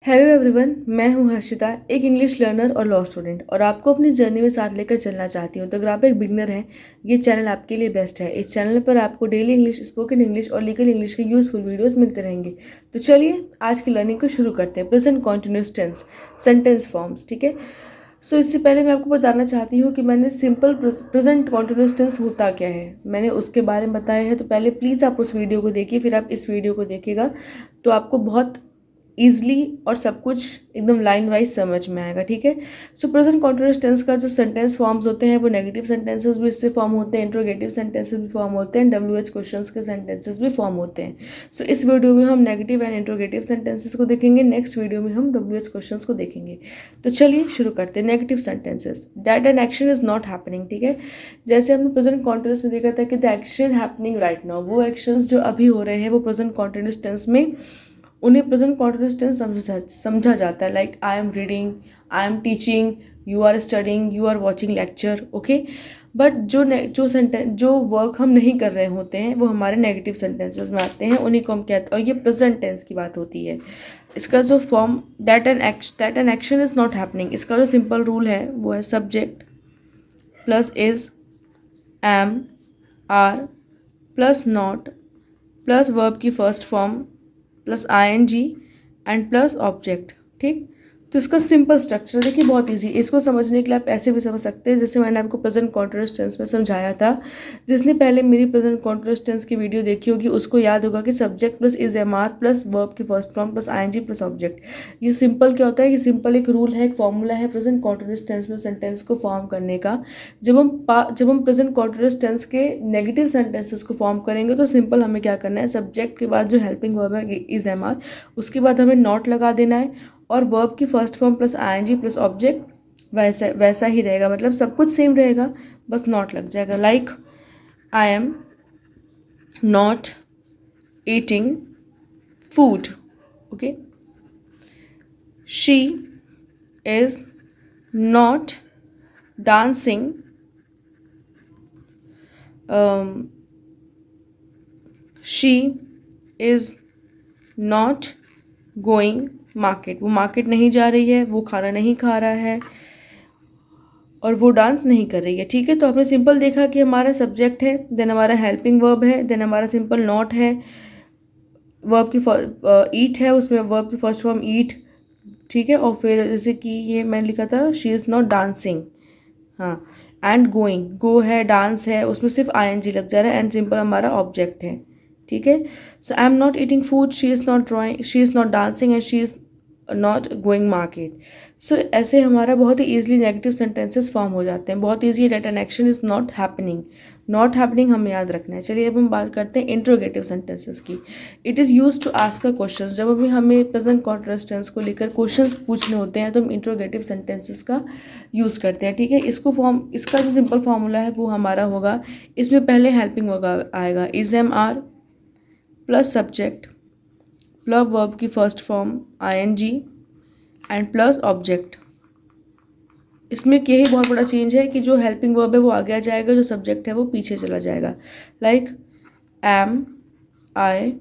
Hello everyone, मैं हूं हर्षिता, एक इंग्लिश लर्नर और लॉ स्टूडेंट और आपको अपनी जर्नी में साथ लेकर चलना चाहती हूं। तो अगर आप एक बिगनर हैं, ये चैनल आपके लिए बेस्ट है। इस चैनल पर आपको डेली इंग्लिश, स्पोकन इंग्लिश और लीगल इंग्लिश के यूजफुल वीडियोस मिलते रहेंगे। तो चलिए आज की लर्निंग को शुरू करते हैं। Present continuous tense, sentence forms, ठीक है। सो इससे पहले मैं आपको बताना चाहती हूँ कि मैंने सिंपल प्रेजेंट कॉन्टिन्यूस टेंस होता क्या है, मैंने उसके बारे में बताया है। तो पहले प्लीज़ आप उस वीडियो को देखिए, फिर आप इस वीडियो को देखिएगा, तो आपको बहुत ईजली और सब कुछ एकदम लाइन वाइज समझ में आएगा, ठीक है। सो प्रेजेंट कॉन्टिन्यूस टेंस का जो सेंटेंस फॉर्म्स होते हैं वो नेगेटिव सेंटेंसेस भी इससे फॉर्म होते हैं, इंट्रोगेटिव सेंटेंसेस भी फॉर्म होते हैं, WH क्वेश्चंस के सेंटेंसेस भी फॉर्म होते हैं। सो इस वीडियो में हम नेगेटिव एंड इंट्रोगेटिव सेंटेंसेस को देखेंगे, नेक्स्ट वीडियो में हम WH क्वेश्चंस को देखेंगे। तो चलिए शुरू करते हैं। Negative sentences, that an action is not happening, ठीक है। जैसे हमने प्रेजेंट कॉन्टिन्यूस में देखा था कि the action happening right now, वो एक्शंस जो अभी हो रहे हैं वो प्रेजेंट कॉन्टिन्यूस टेंस में उन्हें प्रेजेंट कॉन्टिन्यूस टेंस समझा जाता है। Like I am reading, I am teaching, you are studying, you are watching lecture, okay. But जो वर्क हम नहीं कर रहे होते हैं वो हमारे नेगेटिव सेंटेंसेस में आते हैं, उन्हीं को हम कहते हैं, और ये प्रेजेंट टेंस की बात होती है। इसका जो form that an action is not happening, इसका जो सिंपल रूल है वो है subject plus is, am, are plus not plus verb की first form plus ING and plus object, ठीक। तो इसका सिंपल स्ट्रक्चर देखिए, बहुत इजी। इसको समझने के लिए आप ऐसे भी समझ सकते हैं जैसे मैंने आपको प्रेजेंट कॉन्टिन्यूस टेंस में समझाया था। जिसने पहले मेरी प्रेजेंट कॉन्टिन्यूस टेंस की वीडियो देखी होगी उसको याद होगा कि subject plus is MR plus verb की first form plus ING plus object. ये सिंपल क्या होता है, ये सिंपल एक रूल है, एक फॉर्मूला है प्रेजेंट कॉन्टिन्यूस टेंस में सेंटेंस को फॉर्म करने का। जब हम प्रेजेंट कॉन्टिन्यूस टेंस के नेगेटिव सेंटेंसेस को फॉर्म करेंगे तो सिंपल हमें क्या करना है, सब्जेक्ट के बाद जो हेल्पिंग वर्ब है इज MR, उसके बाद हमें नॉट लगा देना है, और वर्ब की first form plus ING plus object वैसा वैसा ही रहेगा, मतलब सब कुछ सेम रहेगा, बस नॉट लग जाएगा। Like I am not eating food, okay. She is not dancing, she is not going market, वो मार्केट नहीं जा रही है, वो खाना नहीं खा रहा है, और वो डांस नहीं कर रही है, ठीक है। तो आपने सिंपल देखा कि हमारा सब्जेक्ट है, देन हमारा हेल्पिंग वर्ब है, देन हमारा सिंपल नॉट है, वर्ब की ईट है, उसमें वर्ब की फर्स्ट फॉर्म ईट, ठीक है। और फिर जैसे कि ये मैंने लिखा था शी इज़ नॉट डांसिंग, हाँ, एंड गोइंग, गो है, डांस है, उसमें सिर्फ ING लग जा रहा है, एंड सिंपल हमारा ऑब्जेक्ट है, ठीक है। So I am not eating food, she is not drawing, she is not dancing and she is not going market. So ऐसे हमारा बहुत ही ईजिली नेगेटिव सेंटेंसेस फॉर्म हो जाते हैं, बहुत easy. That an action is not happening, not happening हमें याद रखना है। चलिए अब हम बात करते हैं इंट्रोगेटिव सेंटेंसेस की। It is use to ask a question, जब अभी हमें प्रेजेंट कॉन्टिन्यूस टेंस को लेकर क्वेश्चंस पूछने होते हैं तो हम इंट्रोगेटिव सेंटेंसेस का यूज़ करते हैं, ठीक है। इसका जो सिंपल फार्मूला है वो हमारा होगा, इसमें पहले हेल्पिंग वर्ब आएगा, is MR plus subject plus verb की first form ING and plus object. इसमें यही बहुत बड़ा चेंज है कि जो हेल्पिंग वर्ब है वो आगे आ जाएगा, जो सब्जेक्ट है वो पीछे चला जाएगा। Like am I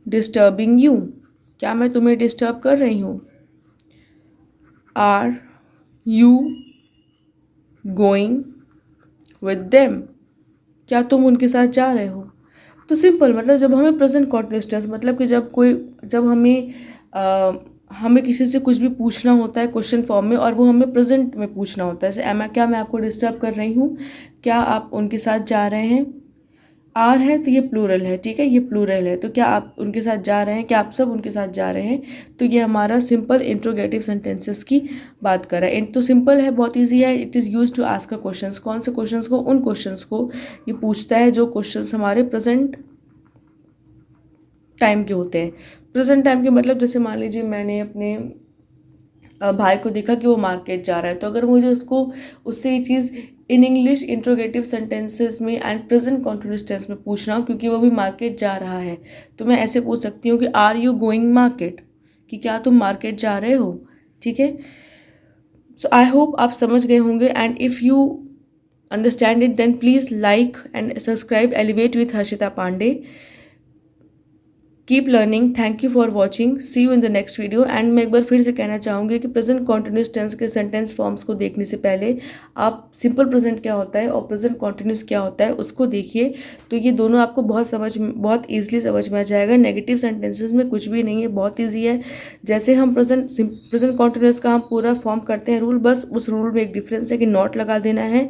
disturbing you, क्या मैं तुम्हें डिस्टर्ब कर रही हूँ। Are you going with them, क्या तुम उनके साथ जा रहे हो। तो सिंपल, मतलब जब हमें प्रेजेंट कॉन्टिन्यूस टेंस, मतलब कि जब हमें किसी से कुछ भी पूछना होता है क्वेश्चन फॉर्म में, और वो हमें प्रेजेंट में पूछना होता है, जैसे क्या मैं आपको डिस्टर्ब कर रही हूँ, क्या आप उनके साथ जा रहे हैं। आर है तो ये प्लूरल है, ठीक है, ये प्लूरल है, तो क्या आप उनके साथ जा रहे हैं, क्या आप सब उनके साथ जा रहे हैं। तो ये हमारा सिंपल इंट्रोगेटिव सेंटेंसेस की बात कर रहा है। तो सिंपल है, बहुत ईजी है। It is use to ask a question, कौन से क्वेश्चंस को, उन क्वेश्चंस को ये पूछता है जो क्वेश्चंस हमारे प्रेजेंट टाइम के होते हैं। प्रेजेंट टाइम के मतलब जैसे मान लीजिए मैंने अपने भाई को देखा कि वो मार्केट जा रहा है, तो अगर मुझे उससे ये चीज़ इन इंग्लिश इंट्रोगेटिव सेंटेंसेस में एंड प्रेजेंट कॉन्टिन्यूस टेंस में पूछना हो, क्योंकि वो भी मार्केट जा रहा है, तो मैं ऐसे पूछ सकती हूँ कि आर यू गोइंग मार्केट, कि क्या तुम मार्केट जा रहे हो, ठीक है। सो आई होप आप समझ गए होंगे, and if you understand it then please like and subscribe elevate with Harshita Pandey keep learning. Thank you for watching, see you in the next video. And मैं एक बार फिर से कहना चाहूँगी कि प्रेजेंट कॉन्टिन्यूस टेंस के सेंटेंस फॉर्म्स को देखने से पहले आप सिंपल प्रेजेंट क्या होता है और प्रेजेंट कॉन्टिन्यूस क्या होता है उसको देखिए, तो ये दोनों आपको बहुत ईजिली समझ में आ जाएगा। नेगेटिव सेंटेंसेस में कुछ भी नहीं है, बहुत ईजी है। जैसे हम प्रेजेंट कॉन्टिन्यूस का हम पूरा फॉर्म करते हैं रूल, बस उस रूल में एक डिफरेंस है कि नॉट लगा देना है।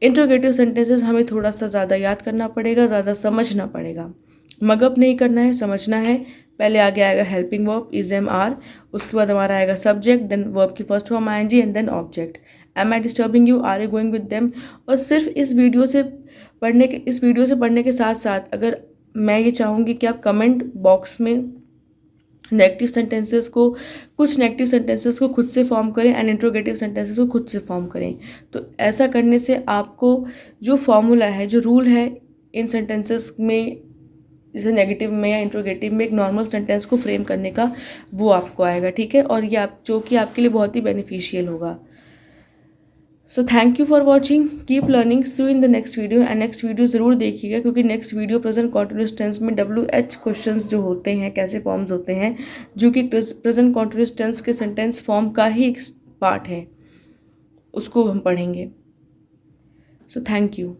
इंट्रोगेटिव सेंटेंसेस हमें थोड़ा सा ज़्यादा याद करना पड़ेगा, ज़्यादा समझना पड़ेगा। मगअप नहीं करना है, समझना है। पहले आगे आएगा helping verb is am are, उसके बाद हमारा आएगा सब्जेक्ट, देन वर्ब की first form ING and then object. Am I disturbing you, are you going with them. और सिर्फ इस वीडियो से पढ़ने के साथ साथ अगर मैं ये चाहूँगी कि आप कमेंट बॉक्स में कुछ नेगेटिव सेंटेंसेस को खुद से फॉर्म करें एंड इंट्रोगेटिव सेंटेंसेस को खुद से फॉर्म करें। तो ऐसा करने से आपको जो फॉर्मूला है, जो रूल है इन सेंटेंसेस में, जैसे नेगेटिव में या इंट्रोगेटिव में एक नॉर्मल सेंटेंस को फ्रेम करने का, वो आपको आएगा, ठीक है। और ये जो कि आपके लिए बहुत ही बेनिफिशियल होगा। So thank you for watching, keep learning, see you in the next video. And next video ज़रूर देखिएगा, क्योंकि next video present continuous tense में WH क्वेश्चंस जो होते हैं, कैसे फॉर्म्स होते हैं, जो कि प्रेजेंट कॉन्टिन्यूस टेंस के सेंटेंस फॉर्म का ही एक पार्ट है, उसको हम पढ़ेंगे। So thank you.